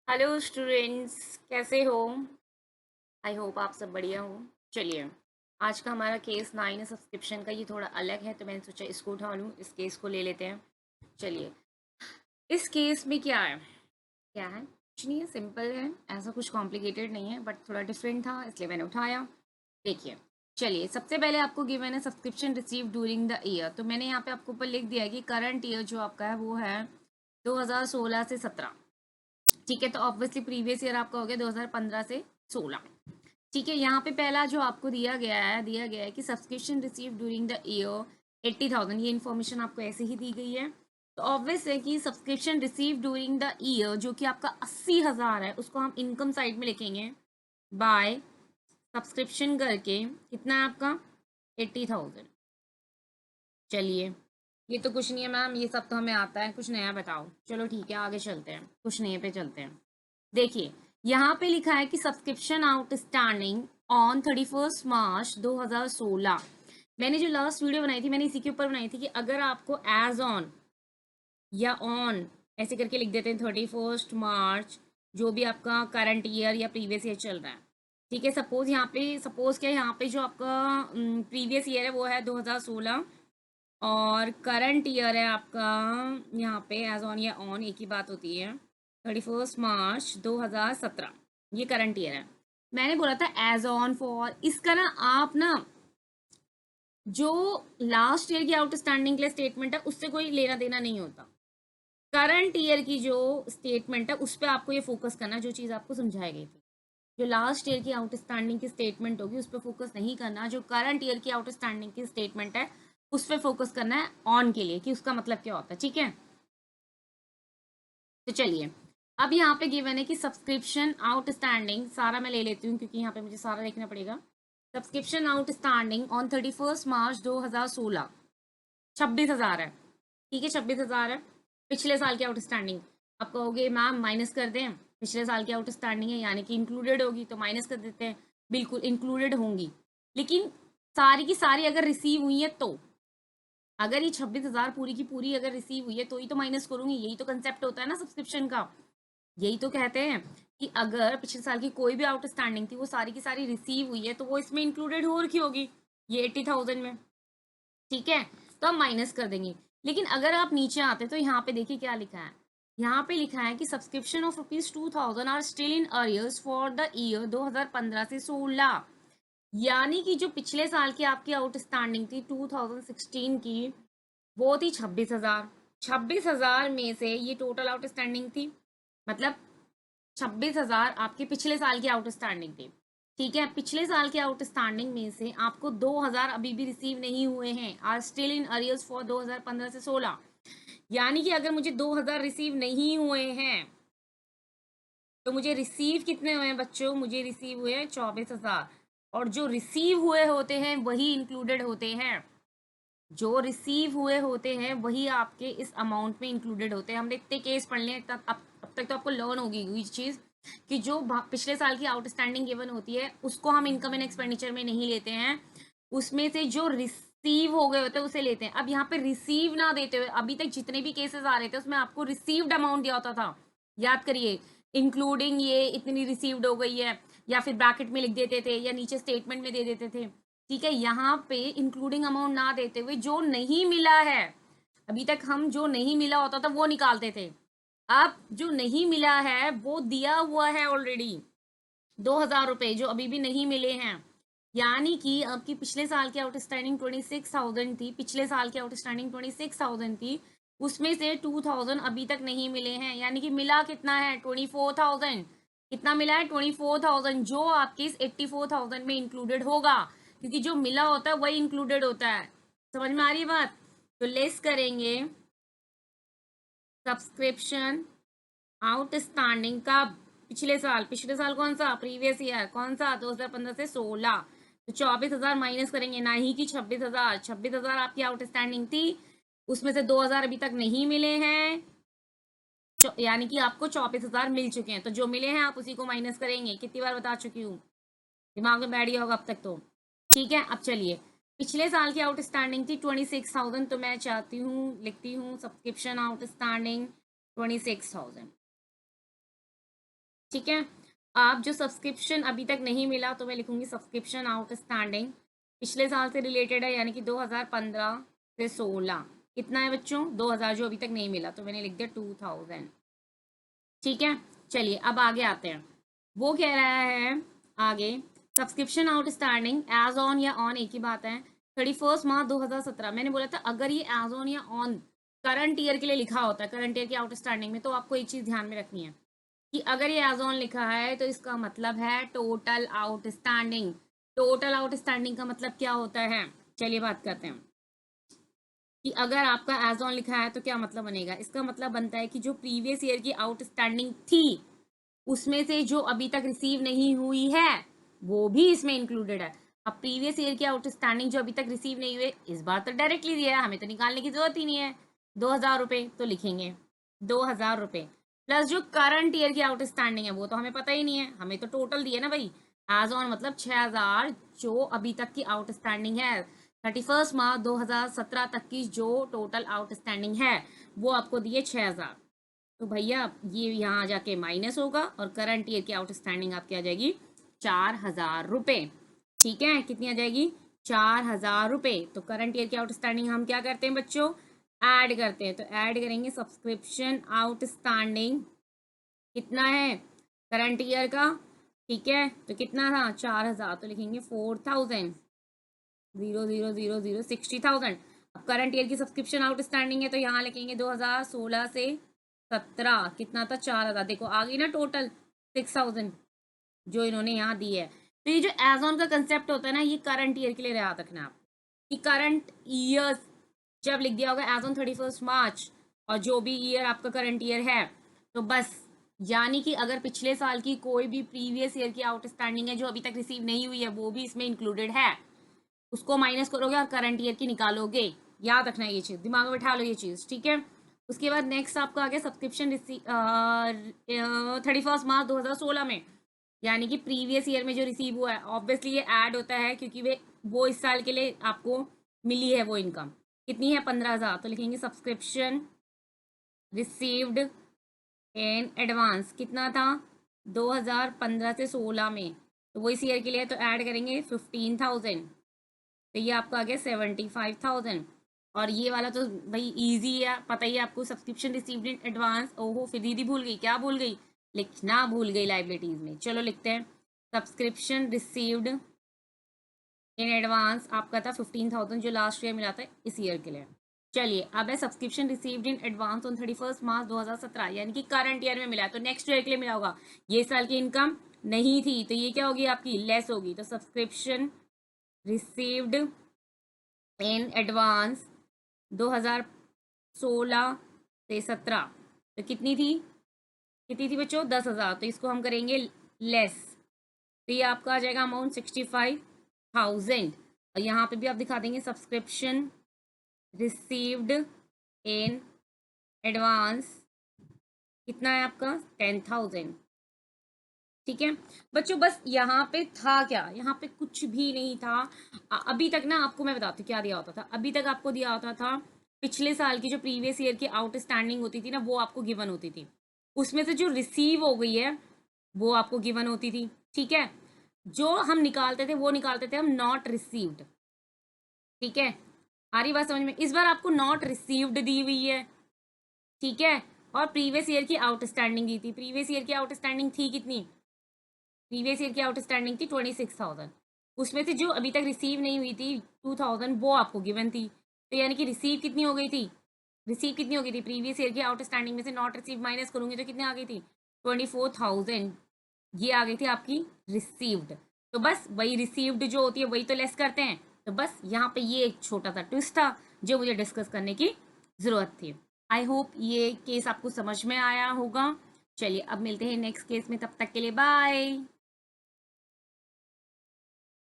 Hello students, कैसे हो? I hope आप सब बढ़िया हो। चलिए, आज का हमारा केस 9 है सब्सक्रिप्शन का। ये थोड़ा अलग है तो मैंने सोचा इसको उठा लूँ, इस केस को ले लेते हैं। चलिए, इस केस में क्या है? क्या है? कुछ नहीं है, सिंपल है, ऐसा कुछ कॉम्प्लिकेटेड नहीं है, बट थोड़ा डिफरेंट था इसलिए मैंने उठाया। देखिए, चलिए, सबसे पहले आपको गिवन है subscription receive during the year. तो मैंने यहाँ पे आपको ऊपर लिख दिया है कि करंट ईयर जो आपका है वो है 2016 से 17। ठीक है, तो ऑब्वियसली प्रीवियस ईयर आपका हो गया 2015 से 16। ठीक है, यहाँ पे पहला जो आपको दिया गया है कि subscription receive during the year 80,000। ये इन्फॉर्मेशन आपको ऐसे ही दी गई है। तो ऑब्वियस है कि subscription receive during the year जो कि आपका 80,000 है, उसको हम इनकम साइड में लिखेंगे बाय सब्सक्रिप्शन करके। कितना है आपका? 80,000। चलिए, ये तो कुछ नहीं है मैम, ये सब तो हमें आता है, कुछ नया बताओ। चलो ठीक है, आगे चलते हैं, कुछ नए पे चलते हैं। देखिए, यहाँ पे लिखा है कि सब्सक्रिप्शन आउटस्टैंडिंग ऑन 31 मार्च 2016। मैंने जो लास्ट वीडियो बनाई थी, मैंने इसी के ऊपर बनाई थी कि अगर आपको एज ऑन या ऑन ऐसे करके लिख देते हैं 31 मार्च, जो भी आपका करंट ईयर या प्रीवियस ईयर चल रहा है। ठीक है, सपोज क्या है, यहाँ पे जो आपका प्रीवियस ईयर है वो है 2016, और करंट ईयर है आपका यहाँ पे एज ऑन या ऑन एक ही बात होती है, 31 मार्च 2017। ये करंट ईयर है। मैंने बोला था एज ऑन फॉर, इसका ना आप ना जो लास्ट ईयर की आउटस्टैंडिंग के लिए स्टेटमेंट है उससे कोई लेना देना नहीं होता। करंट ईयर की जो स्टेटमेंट है उस पर आपको ये फोकस करना, जो चीज़ आपको समझाई गई थी। जो लास्ट ईयर की आउटस्टैंडिंग की स्टेटमेंट होगी उस पर फोकस नहीं करना, जो करंट ईयर की आउटस्टैंडिंग की स्टेटमेंट है उस पर फोकस करना है ऑन के लिए, कि उसका मतलब क्या होता है। ठीक है, तो चलिए, अब यहाँ पे गिवन है कि सब्सक्रिप्शन आउटस्टैंडिंग, सारा मैं ले लेती हूँ क्योंकि यहाँ पे मुझे सारा देखना पड़ेगा। सब्सक्रिप्शन आउटस्टैंडिंग ऑन 31 मार्च 2016 26,000 है। ठीक है, 26,000 है। पिछले साल की आउटस्टैंडिंग, आप कहोगे मैम माइनस कर दें, पिछले साल की आउटस्टैंडिंग है यानी कि इंक्लूडेड होगी, तो माइनस कर देते हैं। बिल्कुल इंक्लूडेड होंगी, लेकिन सारी की सारी अगर रिसीव हुई है तो, अगर ये 26,000 पूरी की पूरी अगर रिसीव हुई है तो ही तो माइनस करूंगी। यही तो कंसेप्ट होता है ना सब्सक्रिप्शन का। यही तो कहते हैं कि अगर पिछले साल की कोई भी आउटस्टैंडिंग थी वो सारी की सारी रिसीव हुई है तो वो इसमें इंक्लूडेड हो रखी होगी, ये 80,000 में। ठीक है, तो हम माइनस कर देंगे। लेकिन अगर आप नीचे आते तो यहाँ पे देखिए क्या लिखा है। यहाँ पे लिखा है कि subscription of ₹2,000 are still in arrears for the year 2015 से 16। यानी कि जो पिछले साल की आपकी आउटस्टैंडिंग थी 2016 की, वो थी 26,000। 26,000 में से ये टोटल आउटस्टैंडिंग थी, मतलब 26,000 आपके पिछले साल की आउटस्टैंडिंग थी। ठीक है, पिछले साल के आउटस्टैंडिंग में से आपको 2,000 अभी भी रिसीव नहीं हुए हैं, are still in arrears for 2015 से 16। यानी कि अगर मुझे 2,000 रिसीव नहीं हुए हैं तो मुझे रिसीव कितने हुए हैं बच्चों? मुझे रिसीव हुए हैं 24,000। और जो रिसीव हुए होते हैं वही इंक्लूडेड होते हैं, जो रिसीव हुए होते हैं वही आपके इस अमाउंट में इंक्लूडेड होते हैं। हमने इतने केस पढ़ लिए तब, अब तक तो आपको लर्न होगी ये चीज़ कि जो पिछले साल की आउटस्टैंडिंग गिवन होती है उसको हम इनकम एंड एक्सपेंडिचर में नहीं लेते हैं, उसमें से जो रिसीव हो गए होते हैं उसे लेते हैं। अब यहाँ पे रिसीव ना देते हुए अभी तक जितने भी केसेस आ रहे थे उसमें आपको रिसीव्ड अमाउंट दिया होता था, याद करिए, इंक्लूडिंग ये इतनी रिसीव्ड हो गई है, या फिर ब्रैकेट में लिख देते थे या नीचे स्टेटमेंट में दे देते थे। ठीक है, यहाँ पे इंक्लूडिंग अमाउंट ना देते हुए जो नहीं मिला है, अभी तक हम जो नहीं मिला होता था वो निकालते थे। अब जो नहीं मिला है वो दिया हुआ है ऑलरेडी, 2,000 रुपए जो अभी भी नहीं मिले हैं। यानी कि आपकी पिछले साल की आउटस्टैंडिंग 26,000 थी, पिछले साल की आउटस्टैंडिंग 26,000 थी, उसमें से 2,000 अभी तक नहीं मिले हैं। यानी कि मिला कितना है? 24,000। कितना मिला है? 24,000, जो आपके इस 84,000 में इंक्लूडेड होगा, क्योंकि जो मिला होता है वही इंक्लूडेड होता है। समझ में आ रही है बात? तो लेस करेंगे सब्सक्रिप्शन आउटस्टैंडिंग का, पिछले साल, पिछले साल कौन सा? प्रीवियस ईयर कौन सा? 2015 से 16। तो 24,000 माइनस करेंगे, ना ही की 26,000। 26,000 आपकी आउटस्टैंडिंग थी, उसमें से 2,000 अभी तक नहीं मिले हैं, यानी कि आपको 24,000 मिल चुके हैं। तो जो मिले हैं आप उसी को माइनस करेंगे। कितनी बार बता चुकी हूँ, दिमाग में बैठ गया होगा अब तक तो। ठीक है, अब चलिए, पिछले साल की आउटस्टैंडिंग थी 26,000, तो मैं चाहती हूँ, लिखती हूँ सब्सक्रिप्शन आउटस्टैंडिंग 26,000। ठीक है। आप जो सब्सक्रिप्शन अभी तक नहीं मिला तो मैं लिखूंगी सब्सक्रिप्शन आउटस्टैंडिंग, पिछले साल से रिलेटेड है, यानी कि 2015 से 16। कितना है बच्चों? 2000 जो अभी तक नहीं मिला, तो मैंने लिख दिया 2000। ठीक है, चलिए अब आगे आते हैं। वो कह रहा है आगे, सब्सक्रिप्शन आउटस्टैंडिंग एज ऑन या ऑन एक ही बात है, 31 मार्च 2017। मैंने बोला था अगर ये एज ऑन या ऑन करंट ईयर के लिए लिखा होता है, करंट ईयर की आउटस्टैंडिंग में, तो आपको एक चीज ध्यान में रखनी है कि अगर ये एज ऑन लिखा है तो इसका मतलब है टोटल आउटस्टैंडिंग। टोटल आउटस्टैंडिंग का मतलब क्या होता है, चलिए बात करते हैं कि अगर आपका एज ऑन लिखा है तो क्या मतलब बनेगा। इसका मतलब बनता है कि जो प्रीवियस ईयर की आउटस्टैंडिंग थी उसमें से जो अभी तक रिसीव नहीं हुई है वो भी इसमें इंक्लूडेड है। अब प्रीवियस ईयर की आउटस्टैंडिंग जो अभी तक रिसीव नहीं हुए, इस बार तो डायरेक्टली दिया है, हमें तो निकालने की जरूरत ही नहीं है। 2000 रुपये तो लिखेंगे 2000 रुपये, प्लस जो करंट ईयर की आउटस्टैंडिंग है वो तो हमें पता ही नहीं है, हमें तो टोटल दिया ना भाई। एज ऑन मतलब 6000 जो अभी तक की आउटस्टैंडिंग है, 31 मार्च 2017 तक की जो टोटल आउटस्टैंडिंग है वो आपको दिए 6000। तो भैया ये यहाँ जाके माइनस होगा और करंट ईयर की आउटस्टैंडिंग आपकी आ जाएगी 4000 रुपये। ठीक है, कितनी आ जाएगी? 4000 रुपये। तो करंट ईयर की आउटस्टैंडिंग हम क्या करते हैं बच्चों? ऐड करते हैं। तो ऐड करेंगे सब्सक्रिप्शन आउटस्टैंडिंग, कितना है करंट ईयर का, ठीक है, तो कितना था 4000, तो लिखेंगे 4000, 0 0 0 0 60,000। अब करंट ईयर की सब्सक्रिप्शन आउटस्टैंडिंग है तो यहाँ लिखेंगे 2016 से 17, कितना था 4000। देखो आ गई ना टोटल 6000 जो इन्होंने यहाँ दी है। तो ये जो एज ऑन का कंसेप्ट होता है ना, ये करंट ईयर के लिए याद रखना आप कि करंट ईयर जब लिख दिया होगा एज ऑन 31 मार्च, और जो भी ईयर आपका करंट ईयर है, तो बस यानी कि अगर पिछले साल की कोई भी प्रीवियस ईयर की आउटस्टैंडिंग है जो अभी तक रिसीव नहीं हुई है वो भी इसमें इंक्लूडेड है, उसको माइनस करोगे और करंट ईयर की निकालोगे। याद रखना है ये चीज, दिमाग में बैठा लो ये चीज, ठीक है। उसके बाद नेक्स्ट आपका आ गया सब्सक्रिप्शन 31 मार्च 2016 में, यानी कि प्रीवियस ईयर में जो रिसीव हुआ है, ऑब्वियसली ये ऐड होता है क्योंकि वो इस साल के लिए आपको मिली है वो इनकम, कितनी है 15,000। तो लिखेंगे सब्सक्रिप्शन रिसीव्ड इन एडवांस, कितना था 2015 से 16 में, तो वो इस ईयर के लिए तो ऐड करेंगे 15,000, तो ये आपका आ गया 75,000। और ये वाला तो भाई इजी है, पता ही है आपको, सब्सक्रिप्शन रिसीव्ड इन एडवांस। ओहो फिर दीदी भूल गई, क्या भूल गई? लिखना भूल गई लाइबिलिटीज में। चलो लिखते हैं सब्सक्रिप्शन रिसीव्ड इन एडवांस, आपका था 15,000 जो लास्ट ईयर मिला था इस ईयर के लिए। चलिए अब है subscription received in advance on 31 मार्च 2017, यानी कि करंट ईयर में मिला, तो नेक्स्ट ईयर के लिए मिला होगा। ये साल की इनकम नहीं थी तो ये क्या होगी आपकी? लेस होगी। तो सब्सक्रिप्शन रिसीव्ड इन एडवांस 2016 से 17, तो कितनी थी बच्चों? 10,000। तो इसको हम करेंगे लेस, तो ये आपका आ जाएगा अमाउंट 65,000। और यहाँ पे भी आप दिखा देंगे सब्सक्रिप्शन रिसीव्ड इन एडवांस, कितना है आपका? 10,000। ठीक है बच्चों, बस यहाँ पे था क्या? यहाँ पे कुछ भी नहीं था। अभी तक ना आपको मैं बताती हूँ क्या दिया होता था। अभी तक आपको दिया होता था पिछले साल की जो प्रीवियस ईयर की आउटस्टैंडिंग होती थी ना, वो आपको गिवन होती थी, उसमें से जो रिसीव हो गई है वो आपको गिवन होती थी। ठीक है, जो हम निकालते थे वो निकालते थे हम नॉट रिसीव्ड। ठीक है, आ रही बात समझ में? इस बार आपको नॉट रिसीव्ड दी हुई है, ठीक है, और प्रीवियस ईयर की आउटस्टैंडिंग दी थी। प्रीवियस ईयर की आउटस्टैंडिंग थी कितनी? प्रीवियस ईयर की आउटस्टैंडिंग थी 26,000, उसमें से जो अभी तक रिसीव नहीं हुई थी 2,000 वो आपको गिवन थी। तो यानी कि रिसीव कितनी हो गई थी? रिसीव कितनी हो गई थी? प्रीवियस ईयर की आउटस्टैंडिंग में से नॉट रिसीव माइनस करूंगी तो कितनी आ गई थी? 24,000, ये आ गई थी आपकी रिसीव्ड। तो बस वही रिसीव्ड जो होती है वही तो लेस करते हैं। तो बस यहाँ पे ये एक छोटा सा ट्विस्ट था जो मुझे डिस्कस करने की जरूरत थी। आई होप ये केस आपको समझ में आया होगा। चलिए अब मिलते हैं नेक्स्ट केस में, तब तक के लिए बाय।